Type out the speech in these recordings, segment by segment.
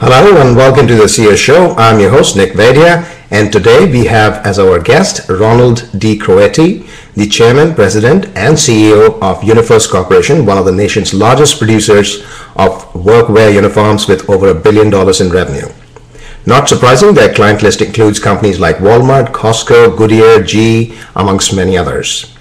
Hello and welcome to the CEO Show. I'm your host, Nick Vaidya, and today we have as our guest Ronald D. Croatti, the Chairman, President, and CEO of UniFirst Corporation, one of the nation's largest producers of workwear uniforms with over $1 billion in revenue. Not surprising, their client list includes companies like Walmart, Costco, Goodyear, GE, amongst many others.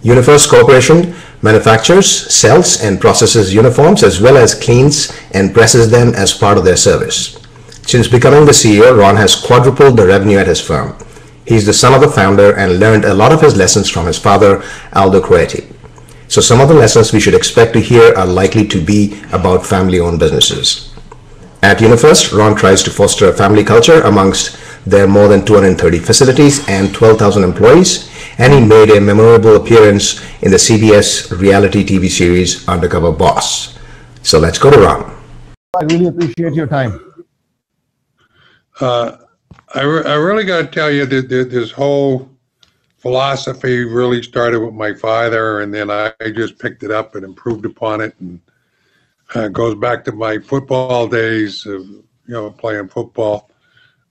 UniFirst Corporation manufactures, sells, and processes uniforms as well as cleans and presses them as part of their service. Since becoming the CEO, Ron has quadrupled the revenue at his firm. He's the son of the founder and learned a lot of his lessons from his father, Aldo Croatti. So some of the lessons we should expect to hear are likely to be about family-owned businesses. At UniFirst, Ron tries to foster a family culture amongst their more than 230 facilities and 12,000 employees, and he made a memorable appearance in the CBS reality TV series Undercover Boss. So let's go to Ron. I really appreciate your time. I really got to tell you that this whole philosophy really started with my father, and then I just picked it up and improved upon it, and goes back to my football days of playing football.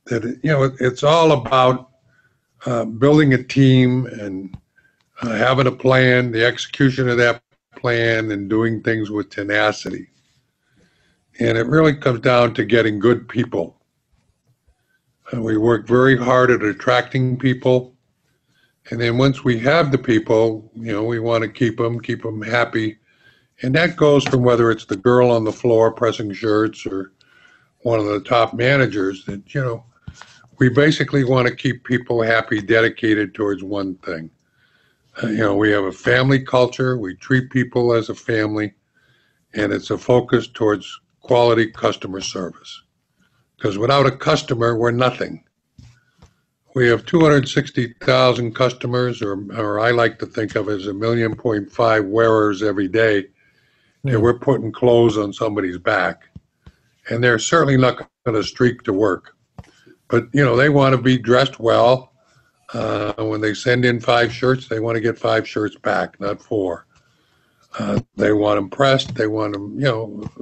That it's all about building a team and having a plan, the execution of that plan, and doing things with tenacity. And it really comes down to getting good people. We work very hard at attracting people. And then once we have the people, we want to keep them happy. And that goes from whether it's the girl on the floor pressing shirts or one of the top managers that, we basically want to keep people happy, dedicated towards one thing. We have a family culture. We treat people as a family, and it's a focus towards quality customer service. Because without a customer, we're nothing. We have 260,000 customers, or I like to think of as 1.5 million wearers every day. And we're putting clothes on somebody's back, and they're certainly not going to streak to work. But, they want to be dressed well. When they send in 5 shirts, they want to get 5 shirts back, not 4. They want them pressed. They want them,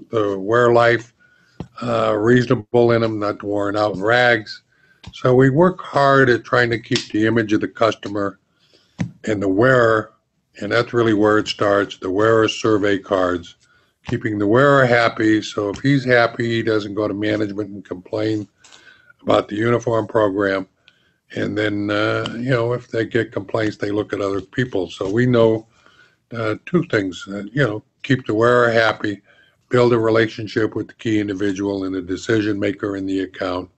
the wear life reasonable in them, not worn out in rags. So we work hard at trying to keep the image of the customer and the wearer, and that's really where it starts, the wearer survey cards, keeping the wearer happy. So if he's happy, he doesn't go to management and complain about the uniform program. And then, if they get complaints, they look at other people. So we know 2 things, keep the wearer happy, build a relationship with the key individual and the decision maker in the account,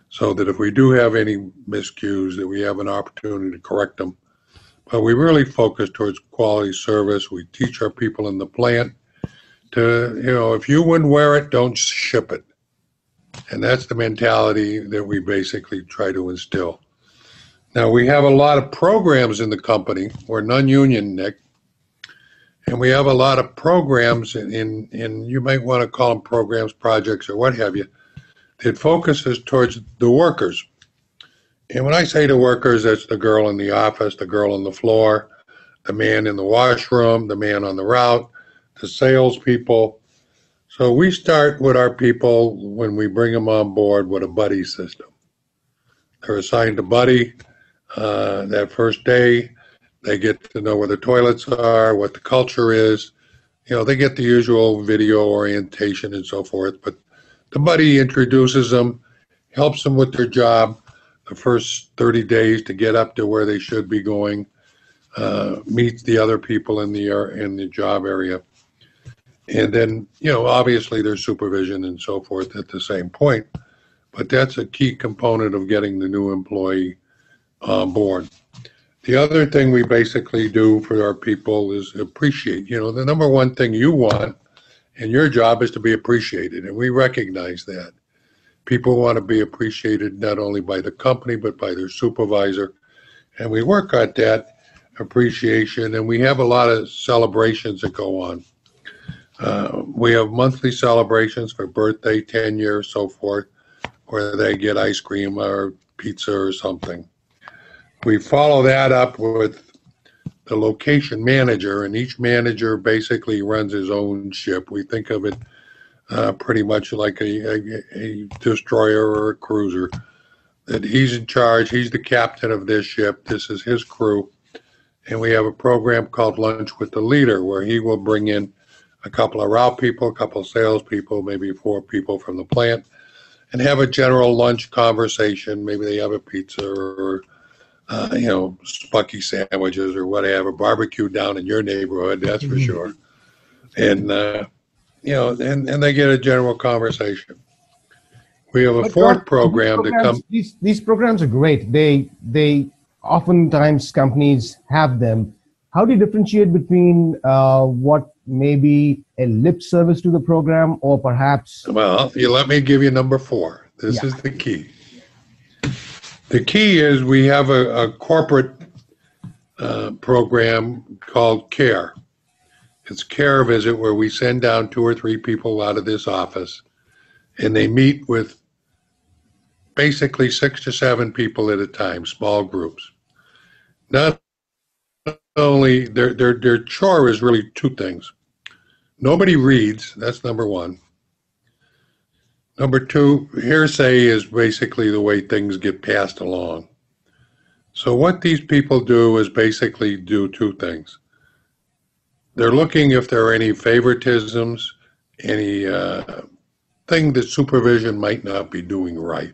so that if we do have any miscues, that we have an opportunity to correct them. But we really focus towards quality service. We teach our people in the plant to, if you wouldn't wear it, don't ship it. And that's the mentality that we basically try to instill. Now, we have a lot of programs in the company. We're non-union, Nick. And we have a lot of programs, in you might want to call them programs, projects, or what have you, that focuses towards the workers. And when I say the workers, that's the girl in the office, the girl on the floor, the man in the washroom, the man on the route, the salespeople. So we start with our people when we bring them on board with a buddy system. They're assigned a buddy that first day. They get to know where the toilets are, what the culture is. They get the usual video orientation and so forth, but the buddy introduces them, helps them with their job the first 30 days to get up to where they should be going, meets the other people in the job area. And then, obviously there's supervision and so forth at the same point, but that's a key component of getting the new employee on board. The other thing we basically do for our people is appreciate. The number one thing you want in your job is to be appreciated, and we recognize that. People want to be appreciated not only by the company, but by their supervisor, and we work at that appreciation, and we have a lot of celebrations that go on. We have monthly celebrations for birthday, 10 years, so forth, where they get ice cream or pizza or something. We follow that up with the location manager, and each manager basically runs his own ship. We think of it pretty much like a destroyer or a cruiser. That he's in charge, he's the captain of this ship, this is his crew. And we have a program called Lunch with the Leader, where he will bring in a couple of route people, a couple of sales people, maybe 4 people from the plant, and have a general lunch conversation. Maybe they have a pizza or, Spunky sandwiches or whatever, barbecue down in your neighborhood, that's for sure. And, and they get a general conversation. We have a fourth program that comes. These programs are great. They oftentimes companies have them. How do you differentiate between what may be a lip service to the program or perhaps? Well, you let me give you number 4. This is the key. The key is we have a corporate program called CARE. It's CARE Visit, where we send down 2 or 3 people out of this office, and they meet with basically 6 to 7 people at a time, small groups. Not only their chore is really 2 things. Nobody reads, that's number 1. Number 2, hearsay is basically the way things get passed along. So what these people do is basically do 2 things. They're looking if there are any favoritisms, any thing that supervision might not be doing right.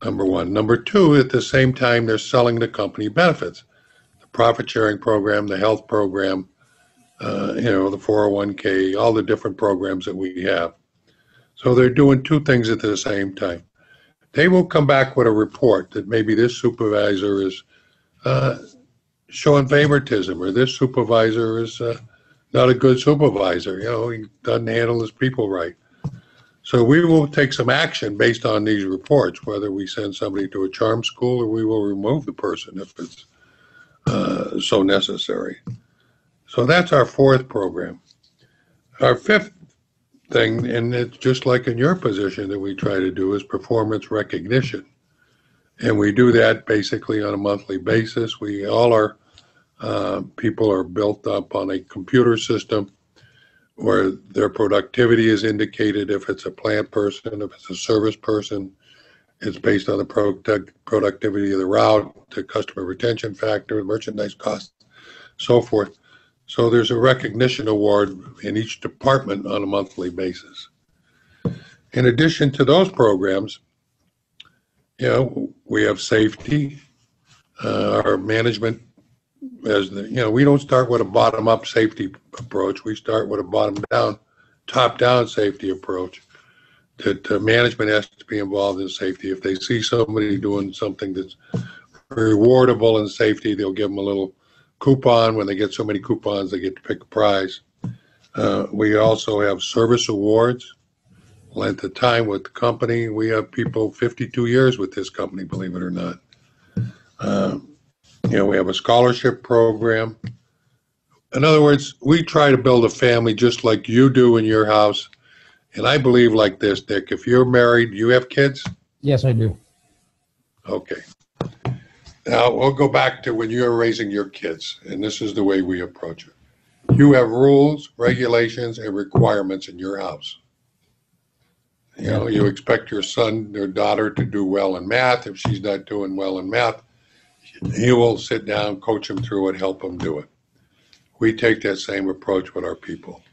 Number 1. Number 2, at the same time, they're selling the company benefits. The profit sharing program, the health program, the 401k, all the different programs that we have. So they're doing 2 things at the same time. They will come back with a report that maybe this supervisor is showing favoritism, or this supervisor is not a good supervisor. He doesn't handle his people right. So we will take some action based on these reports, whether we send somebody to a charm school or we will remove the person if it's so necessary. So that's our 4th program. Our 5th thing, and it's just like in your position that we try to do, is performance recognition. And we do that basically on a monthly basis. All our people are built up on a computer system where their productivity is indicated. If it's a plant person, if it's a service person, it's based on the productivity of the route, the customer retention factor, merchandise costs, so forth. So there's a recognition award in each department on a monthly basis. In addition to those programs, we have safety. Our management, we don't start with a bottom-up safety approach. We start with a top-down safety approach. That management has to be involved in safety. If they see somebody doing something that's rewardable in safety, they'll give them a little coupon. When they get so many coupons, they get to pick a prize. We also have service awards, length of time with the company. We have people 52 years with this company, believe it or not. We have a scholarship program. In other words, we try to build a family just like you do in your house. And I believe like this, Nick, if you're married, you have kids? Yes, I do. Okay. Now, we'll go back to when you're raising your kids, and this is the way we approach it. You have rules, regulations, and requirements in your house. You expect your son or daughter to do well in math. If she's not doing well in math, you will sit down, coach them through it, help them do it. We take that same approach with our people.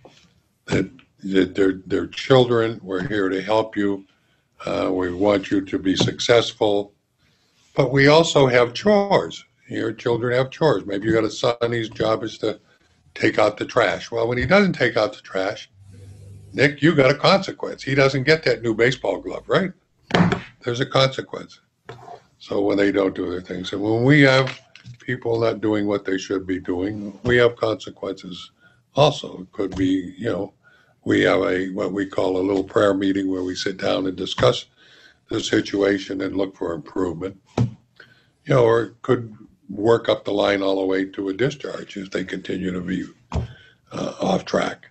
That they're children. We're here to help you. We want you to be successful. But we also have chores. Your children have chores. Maybe you got a son, his job is to take out the trash. Well, when he doesn't take out the trash, Nick, you got a consequence. He doesn't get that new baseball glove, right? There's a consequence. So when they don't do their things. And when we have people not doing what they should be doing, we have consequences also. It could be, we have what we call a little prayer meeting where we sit down and discuss the situation and look for improvement. Or it could work up the line all the way to a discharge if they continue to be off track.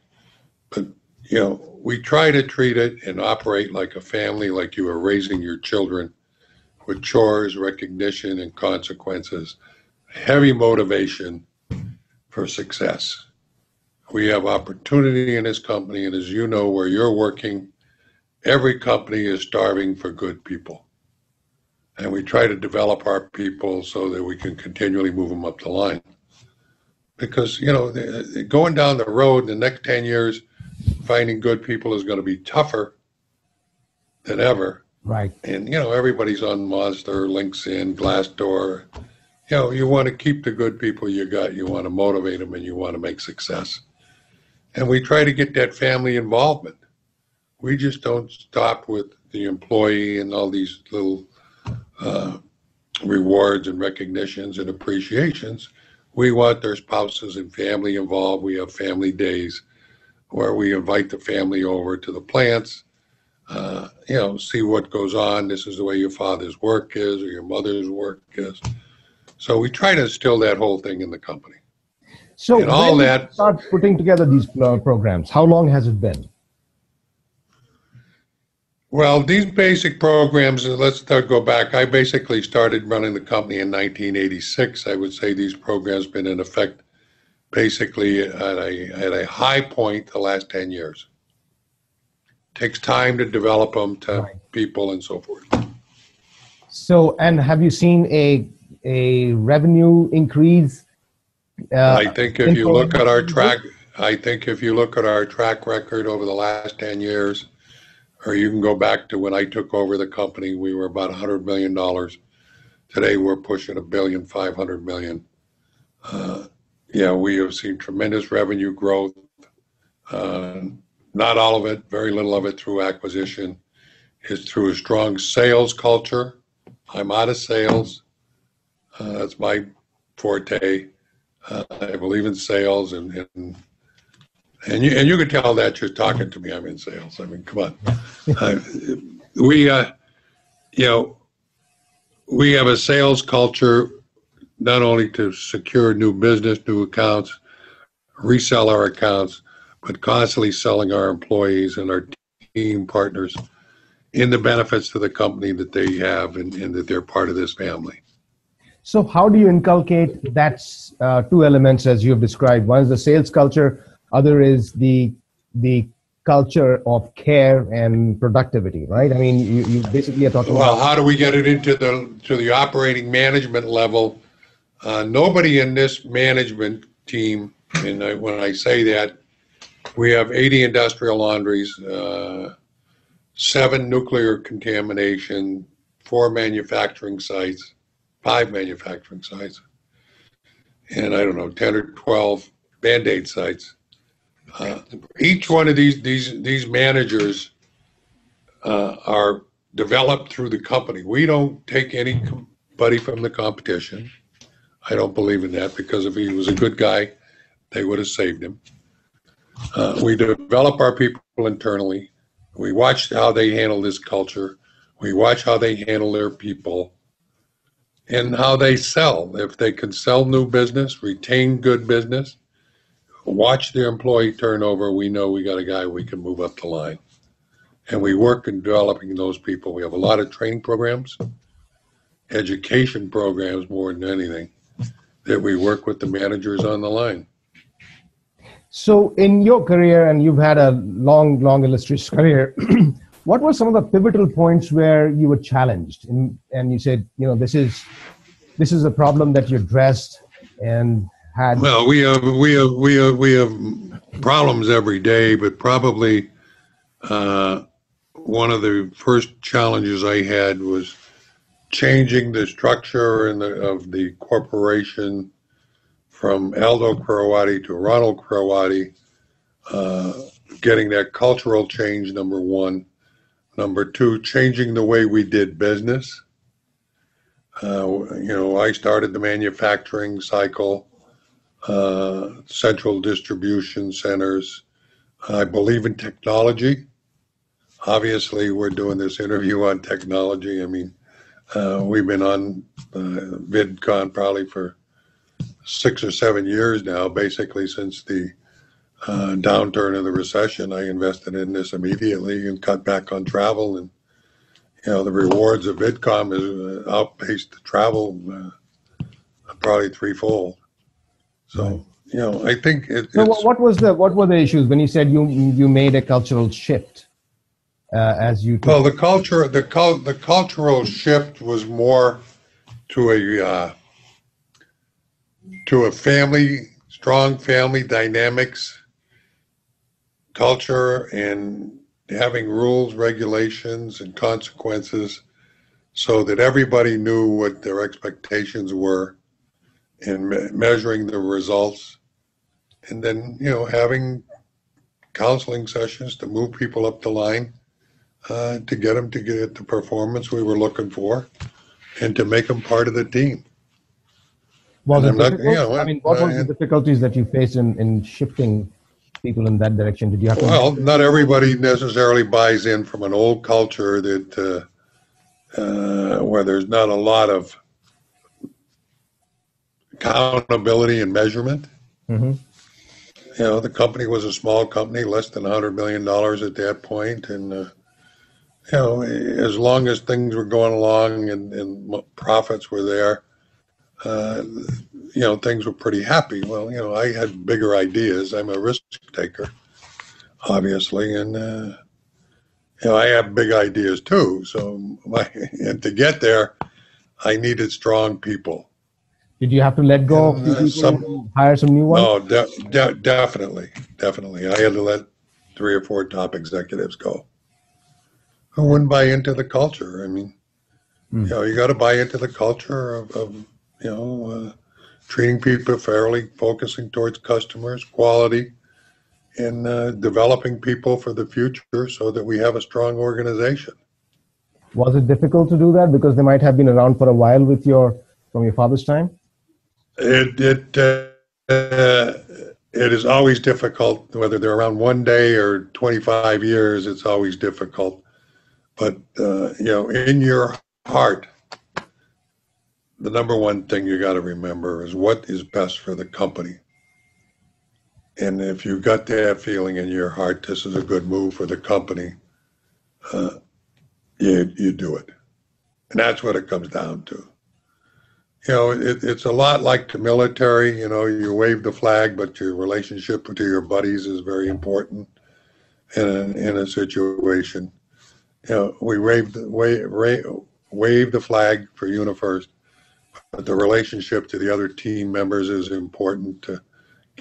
But, we try to treat it and operate like a family, like you are raising your children, with chores, recognition, and consequences, heavy motivation for success. We have opportunity in this company, and as you know, where you're working, every company is starving for good people. And we try to develop our people so that we can continually move them up the line. Because, going down the road in the next 10 years, finding good people is going to be tougher than ever. Right. And, everybody's on Monster, LinkedIn, Glassdoor. You want to keep the good people you got. You want to motivate them, and you want to make success. And we try to get that family involvement. We just don't stop with the employee and all these little rewards and recognitions and appreciations. We want their spouses and family involved. We have family days where we invite the family over to the plants, see what goes on. This is the way your father's work is or your mother's work is. So we try to instill that whole thing in the company. So and all when that, you start putting together these programs, how long has it been? Well, these basic programs, let's go back. I basically started running the company in 1986. I would say these programs have been in effect basically at a high point the last 10 years. It takes time to develop them to people and so forth. So, and have you seen a revenue increase? I think if you look at our track record over the last 10 years, or you can go back to when I took over the company, we were about $100 million. Today we're pushing $1.5 billion. We have seen tremendous revenue growth. Not all of it, very little of it through acquisition. It's through a strong sales culture. I'm out of sales. That's my forte. I believe in sales, and you can tell that just talking to me. I'm in sales. I mean, come on. We have a sales culture not only to secure new business, new accounts, resell our accounts, but constantly selling our employees and our team partners in the benefits to the company that they have and that they're part of this family. So how do you inculcate that two elements as you have described? One is the sales culture, other is the culture of care and productivity, right? I mean, you basically are talking about... Well, how do we get it into the operating management level? Nobody in this management team, and when I say that, we have 80 industrial laundries, 7 nuclear contamination, 4 manufacturing sites, 5 manufacturing sites, and I don't know, 10 or 12 Band-Aid sites. Each one of these managers are developed through the company. We don't take anybody from the competition. I don't believe in that, because if he was a good guy, they would have saved him. We develop our people internally. We watch how they handle this culture. We watch how they handle their people and how they sell. If they can sell new business, retain good business, watch their employee turnover, we know we got a guy we can move up the line. And we work in developing those people. We have a lot of training programs, education programs more than anything, that we work with the managers on the line. So in your career, and you've had a long, illustrious career, what were some of the pivotal points where you were challenged and you said, this is a problem that you addressed and had? Well, we have problems every day, but probably one of the first challenges I had was changing the structure of the corporation from Aldo Croatti to Ronald Croatti, getting that cultural change, number one. Number two, changing the way we did business. I started the manufacturing cycle, central distribution centers. I believe in technology. Obviously, we're doing this interview on technology. I mean, we've been on VidCon probably for 6 or 7 years now, basically since the downturn of the recession. I invested in this immediately and cut back on travel, and the rewards of VidCon has outpaced the travel probably threefold. So I think So it's, what were the issues when you said you made a cultural shift as you took? well, the cultural shift was more to a strong family dynamics culture, and having rules, regulations, and consequences so that everybody knew what their expectations were, and measuring the results, and then having counseling sessions to move people up the line, to get them to get the performance we were looking for, and to make them part of the team. Was And it I'm not, difficult? I mean, what was the difficulties that you faced in shifting people in that direction? Did you have to? well, not everybody necessarily buys in from an old culture that where there's not a lot of accountability and measurement. Mm-hmm. The company was a small company, less than $100 million at that point, and as long as things were going along and profits were there, things were pretty happy. Well, I had bigger ideas. I'm a risk taker, obviously, and I have big ideas too. So, and to get there, I needed strong people. Did you have to let go of people and hire some new ones? No, definitely. I had to let 3 or 4 top executives go who wouldn't buy into the culture. I mean, you got to buy into the culture of treating people fairly, focusing towards customers, quality, and developing people for the future so that we have a strong organization. Was it difficult to do that because they might have been around for a while from your father's time? It is always difficult, whether they're around one day or 25 years. It's always difficult. But in your heart, the number one thing you got to remember is what is best for the company. And if you've got that feeling in your heart, this is a good move for the company, you do it. And that's what it comes down to. It's a lot like the military. You wave the flag, but your relationship to your buddies is very important in a situation. We wave the flag for UniFirst, but the relationship to the other team members is important to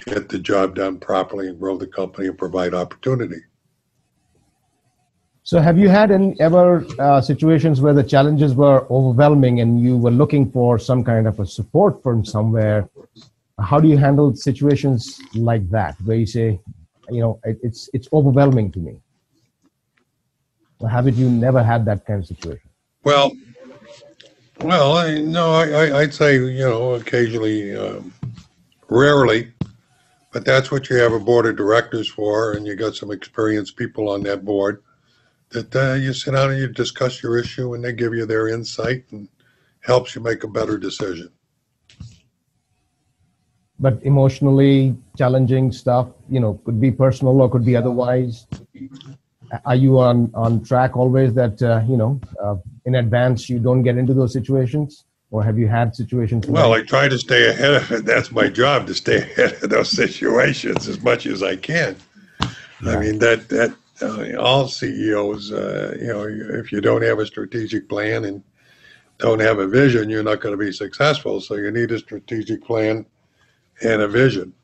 get the job done properly and grow the company and provide opportunity. So have you had any ever situations where the challenges were overwhelming and you were looking for some kind of a support from somewhere? How do you handle situations like that where you say, it's overwhelming to me? Or haven't you never had that kind of situation? Well, I'd say, occasionally, rarely, but that's what you have a board of directors for, and you got some experienced people on that board that you sit down and you discuss your issue, and they give you their insight and helps you make a better decision. But emotionally challenging stuff, could be personal or could be otherwise. Are you on track always that, in advance you don't get into those situations? Or have you had situations? Well, I try to stay ahead of it. That's my job, to stay ahead of those situations as much as I can. Yeah. I mean, that all CEOs, if you don't have a strategic plan and don't have a vision, you're not going to be successful. So you need a strategic plan and a vision.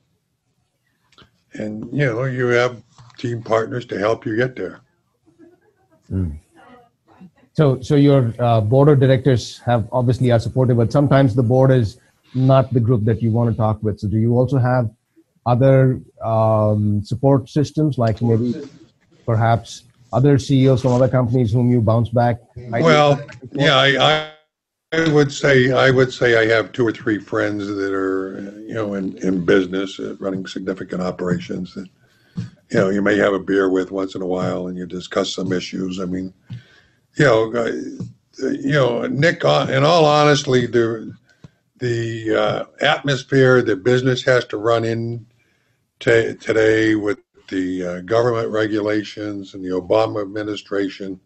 And, you have team partners to help you get there. Mm. So your board of directors obviously are supportive, but sometimes the board is not the group that you want to talk with. So do you also have other support systems, like maybe perhaps other CEOs from other companies whom you bounce back? Well, yeah, I would say I have 2 or 3 friends that are in business, running significant operations that you may have a beer with once in a while and you discuss some issues. I mean, Nick, in all honesty, the atmosphere that business has to run in today with the government regulations and the Obama administration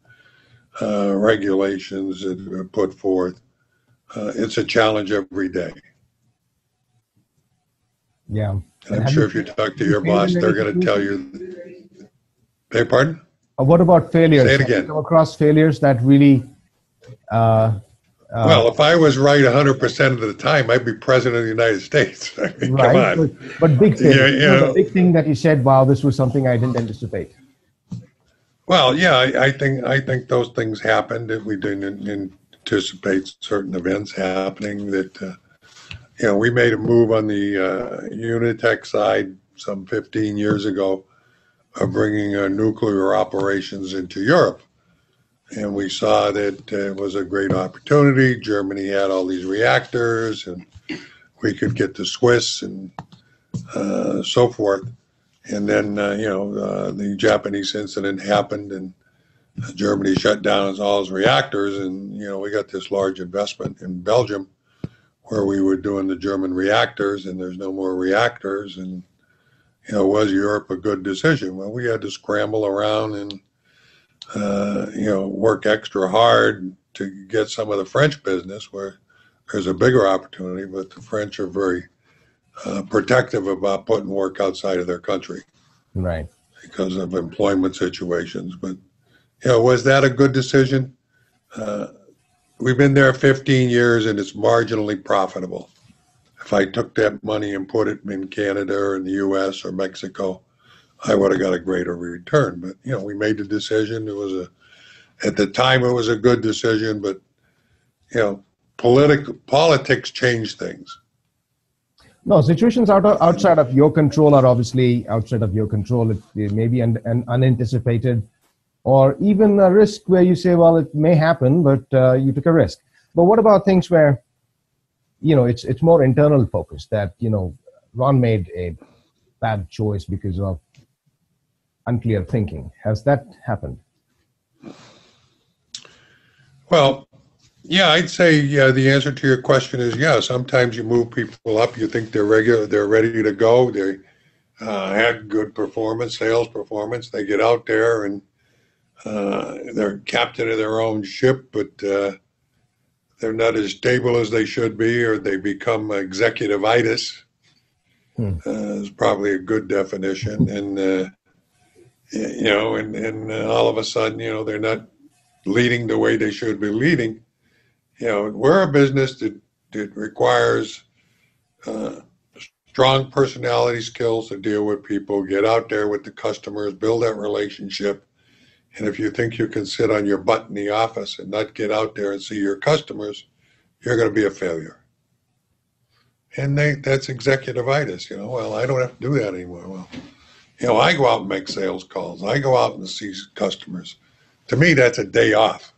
regulations that are put forth, it's a challenge every day. Yeah. And I'm sure if you talk to your boss, they're going to tell you. Beg pardon? What about failures? Say it Have you again. come across failures that really? Well, if I was right 100% of the time, I'd be president of the United States. I mean, come Right, on. but big Yeah, failures. you The know. big thing that you said, wow, this was something I didn't anticipate. Well, yeah, I think those things happened. That we didn't anticipate certain events happening. That we made a move on the Unitech side some 15 years ago of bringing nuclear operations into Europe. And we saw that it was a great opportunity. Germany had all these reactors, and we could get the Swiss and so forth. And then, the Japanese incident happened, and Germany shut down all its reactors. And, we got this large investment in Belgium where we were doing the German reactors, and there's no more reactors. And, was Europe a good decision? Well, we had to scramble around and work extra hard to get some of the French business where there's a bigger opportunity, but the French are very protective about putting work outside of their country. Right. Because of employment situations. But, was that a good decision? We've been there 15 years and it's marginally profitable. If I took that money and put it in Canada or in the US or Mexico, I would have got a greater return. But, we made the decision. At the time, it was a good decision, but, politics change things. No, situations outside of your control are obviously outside of your control. It may be an unanticipated or even a risk where you say, well, it may happen, but you took a risk. But what about things where, it's more internal focus that, Ron made a bad choice because of unclear thinking. Has that happened? Well, yeah, I'd say the answer to your question is yes. Sometimes you move people up. You think they're ready to go. They had good performance, sales performance. They get out there and they're captain of their own ship, but they're not as stable as they should be, or they become executive-itis. Is probably a good definition. And and all of a sudden, they're not leading the way they should be leading. We're a business that requires strong personality skills to deal with people, get out there with the customers, build that relationship. And if you think you can sit on your butt in the office and not get out there and see your customers, you're going to be a failure. And that's executive-itis. Well, I don't have to do that anymore. Well, I go out and make sales calls. I go out and see customers. To me, that's a day off.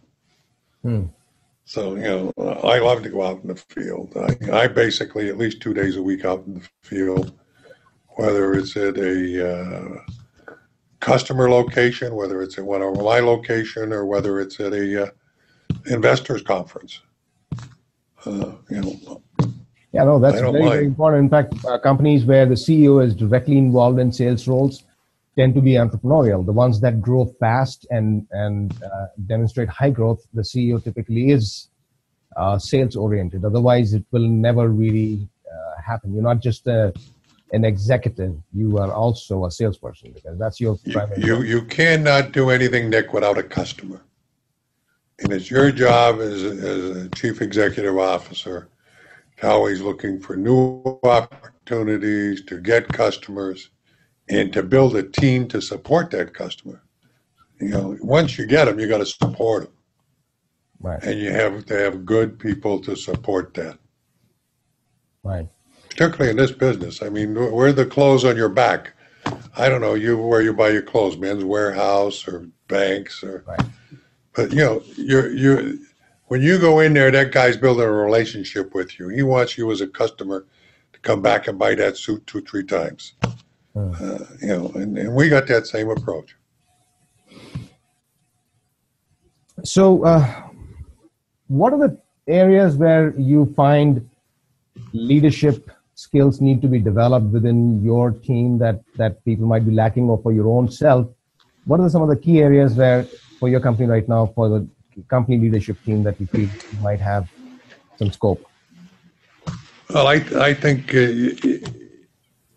So, I love to go out in the field. I basically at least 2 days a week out in the field, whether it's at a customer location, whether it's at one of my location, or whether it's at a investors conference. Yeah, no, that's very, very important. In fact, companies where the CEO is directly involved in sales roles tend to be entrepreneurial. The ones that grow fast and demonstrate high growth, the CEO typically is sales oriented. Otherwise, it will never really happen. You're not just an executive; you are also a salesperson, because that's your primary. You cannot do anything, Nick, without a customer, and it's your job as a chief executive officer to always looking for new opportunities to get customers, and to build a team to support that customer. Once you get them, you got to support them. Right. And you have to have good people to support that. Right. Particularly in this business. I mean, we're the clothes on your back. I don't know where you buy your clothes, Men's Warehouse or banks or. Right. But you're when you go in there, that guy's building a relationship with you. He wants you as a customer to come back and buy that suit 2-3 times. And we got that same approach. So, what are the areas where you find leadership skills need to be developed within your team that people might be lacking, or for your own self? What are some of the key areas where, for your company right now, for the company leadership team, that you feel might have some scope? Well, I think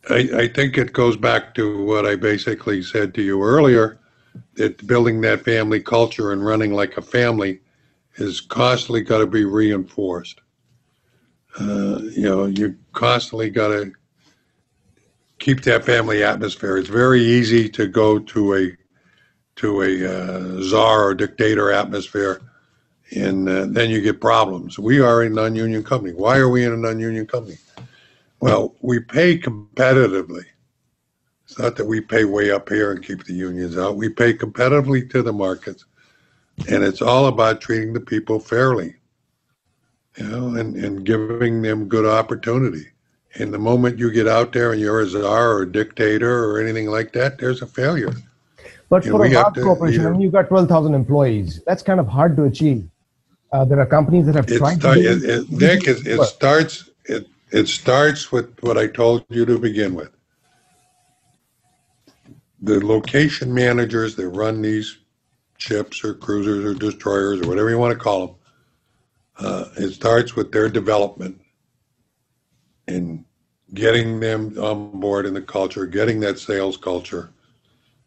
I think it goes back to what I basically said to you earlier, that building that family culture and running like a family is constantly got to be reinforced. You constantly got to keep that family atmosphere. It's very easy to go to a czar or dictator atmosphere, and then you get problems. We are a non-union company. Why are we in a non-union company? Well, we pay competitively. It's not that we pay way up here and keep the unions out. We pay competitively to the markets, and it's all about treating the people fairly, and giving them good opportunity. And the moment you get out there and you're a czar or a dictator or anything like that, there's a failure. But for a large corporation, I mean, you've got 12,000 employees. That's kind of hard to achieve. There are companies that have tried to do it. Nick, it starts with what I told you to begin with. The location managers that run these ships or cruisers or destroyers or whatever you want to call them, it starts with their development and getting them on board in the culture, getting that sales culture.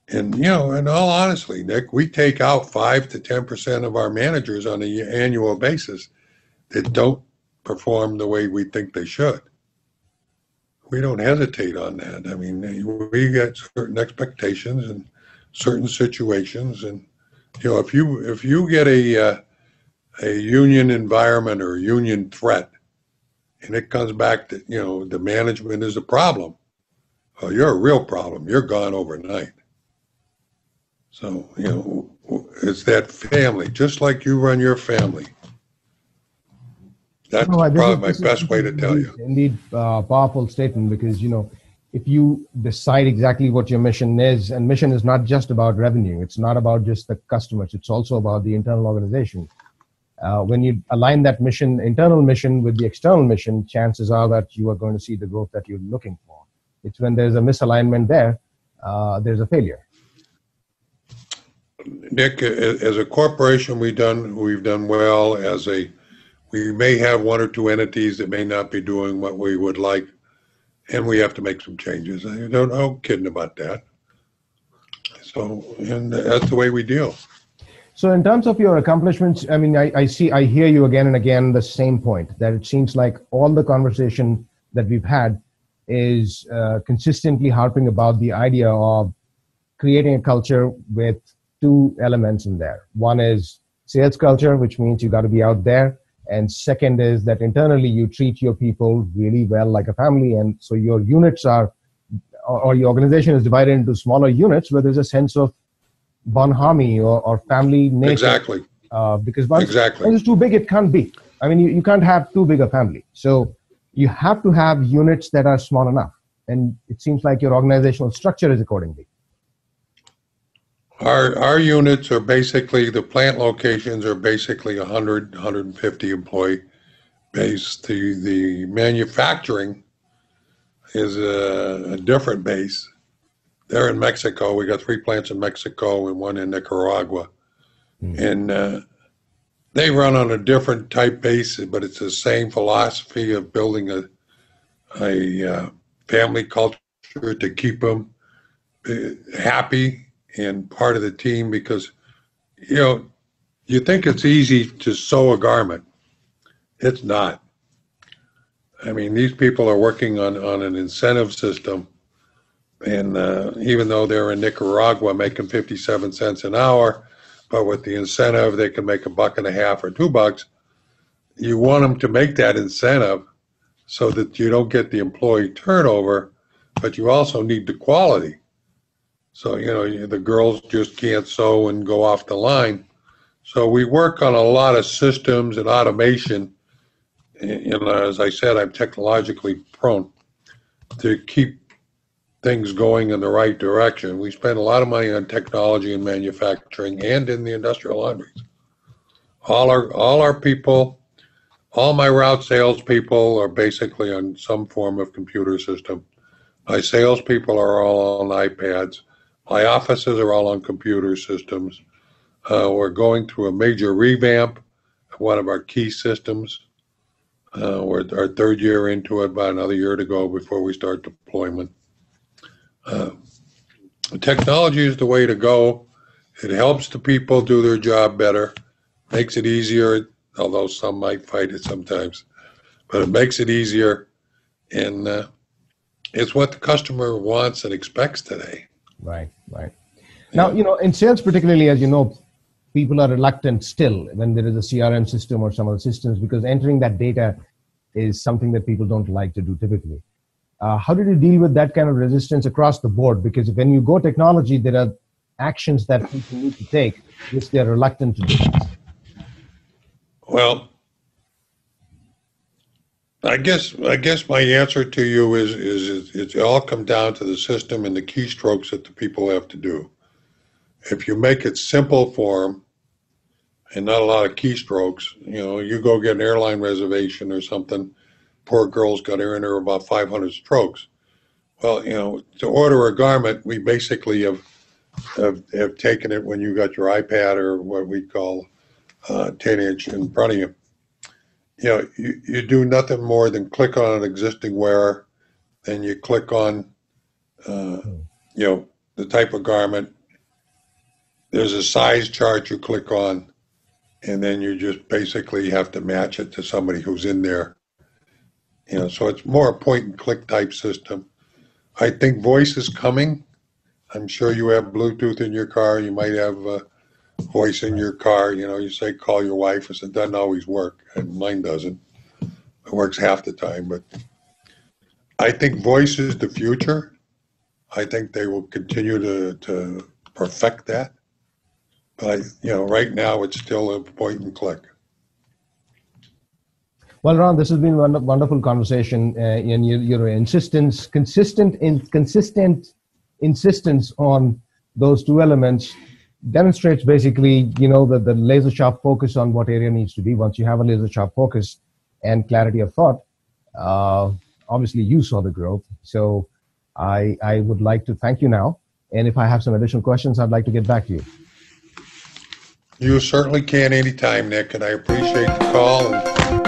And, in all honesty, Nick, we take out 5 to 10% of our managers on an annual basis that don't perform the way we think they should. We don't hesitate on that. I mean, we get certain expectations and certain situations. And, if you get a union environment or a union threat, and it comes back to, the management is a problem, well, you're a real problem. You're gone overnight. So, it's that family, just like you run your family. That's probably my best way to tell you. Indeed, powerful statement, because, if you decide exactly what your mission is, and mission is not just about revenue, it's not about just the customers, it's also about the internal organization. When you align that mission, internal mission, with the external mission, chances are that you are going to see the growth that you're looking for. It's when there's a misalignment there, there's a failure. Nick, as a corporation, we've done well. We may have 1 or 2 entities that may not be doing what we would like, and we have to make some changes. I don't know, kidding about that. So, and that's the way we deal. So in terms of your accomplishments, I mean, I hear you again and again the same point, that it seems like all the conversation that we've had is consistently harping about the idea of creating a culture with 2 elements in there. One is sales culture, which means you got to be out there. And second is that internally you treat your people really well, like a family. And so your units or your organization is divided into smaller units where there's a sense of bonhomie or family nature. Exactly. Because once it's too big, it can't be. I mean, you can't have too big a family. So you have to have units that are small enough. And it seems like your organizational structure is accordingly. Our units are basically, the plant locations are basically 100, 150 employee base. The manufacturing is a different base. They're in Mexico. We got 3 plants in Mexico and 1 in Nicaragua. And they run on a different type base, but it's the same philosophy of building a family culture to keep them happy and part of the team, because, you think it's easy to sew a garment. It's not. I mean, these people are working on an incentive system, and even though they're in Nicaragua making 57 cents an hour, but with the incentive, they can make $1.50 or $2. You want them to make that incentive so that you don't get the employee turnover, but you also need the quality. So, the girls just can't sew and go off the line. So we work on a lot of systems and automation. And as I said, I'm technologically prone to keep things going in the right direction. We spend a lot of money on technology and manufacturing and in the industrial laundries. All our people, all my route sales people are basically on some form of computer system. My salespeople are all on iPads. My offices are all on computer systems. We're going through a major revamp of one of our key systems. We're our 3rd year into it, about another year to go before we start deployment. Technology is the way to go. It helps the people do their job better, makes it easier, although some might fight it sometimes, but it makes it easier, and it's what the customer wants and expects today. Right, right. Now, in sales particularly, as you know, people are reluctant still when there is a CRM system or some other systems, because entering that data is something that people don't like to do typically. How did you deal with that kind of resistance across the board? Because when you go technology, there are actions that people need to take, which they're reluctant to do. Well, I guess my answer to you is it all come down to the system and the keystrokes that the people have to do. If you make it simple for them and not a lot of keystrokes, you go get an airline reservation or something, poor girl's got her in her about 500 strokes. Well, to order a garment, we basically have taken it when you got your iPad or what we call 10-inch in front of you. You do nothing more than click on an existing wearer, then you click on, the type of garment. There's a size chart you click on, and then you just basically have to match it to somebody who's in there. So it's more a point-and-click type system. I think voice is coming. I'm sure you have Bluetooth in your car. You might have voice in your car. You say, call your wife. It doesn't always work, and mine doesn't. It works half the time. But I think voice is the future. I think they will continue to perfect that. But, right now it's still a point and click. Well, Ron, this has been a wonderful conversation, and your consistent insistence on those two elements demonstrates basically, the laser sharp focus on what area needs to be. Once you have a laser sharp focus and clarity of thought, obviously you saw the growth. So I would like to thank you now. And if I have some additional questions, I'd like to get back to you. You certainly can anytime, Nick, and I appreciate the call. And